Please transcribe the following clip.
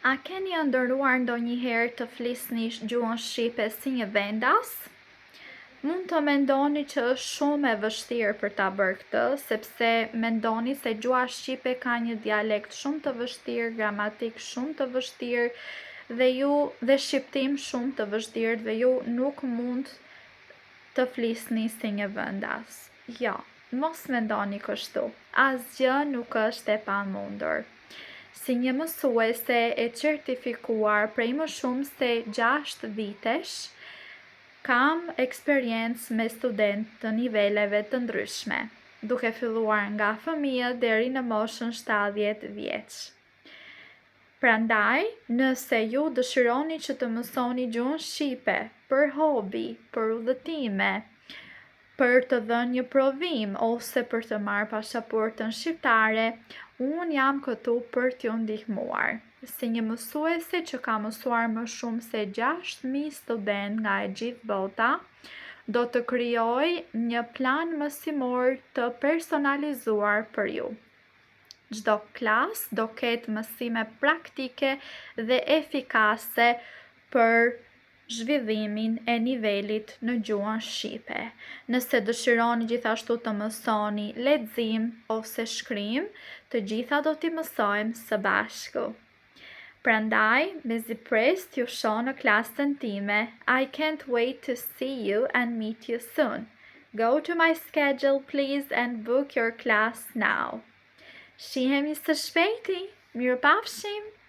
A keni ndërruar ndonjëherë të flisni gjuhën shqipe si një vendas? Mund të mendoni që është shumë e vështirë për ta bërë këtë, sepse mendoni se gjuha shqipe ka një dialekt shumë të vështirë, gramatik shumë të vështirë dhe shqiptim shumë të vështirë dhe ju nuk mund të flisni si një vendas. Jo, mos mendoni kështu. Asgjë nuk është e pamundur. Si një mësuese e certifikuar prej më shumë se 6 vitesh, kam eksperiencë me studentë të niveleve të ndryshme, duke filluar nga fëmijë deri në moshën 70 vjeç. Prandaj, nëse ju dëshironi që të mësoni gjuhën shqipe për hobi, për udhëtime, për të dhënë një provim ose për të marrë pasaportën shqiptare, unë jam këtu për t'ju ndihmuar. Si një mësuese që ka mësuar më shumë se 6.000 student nga e gjithë bota, do të krijoj një plan mësimor të personalizuar për ju. Çdo klasë do ketë mësime praktike dhe efikase për zhvillimin e nivelit në gjuhën shqipe. Nëse dëshironi gjithashtu të mësoni lexim ose shkrim, të gjitha do t'i mësojmë së bashku. Prandaj, mezi pres t'ju shoh në klasën time. I can't wait to see you and meet you soon. Go to my schedule please and book your class now. Shihemi së shpejti. Mirupafshim.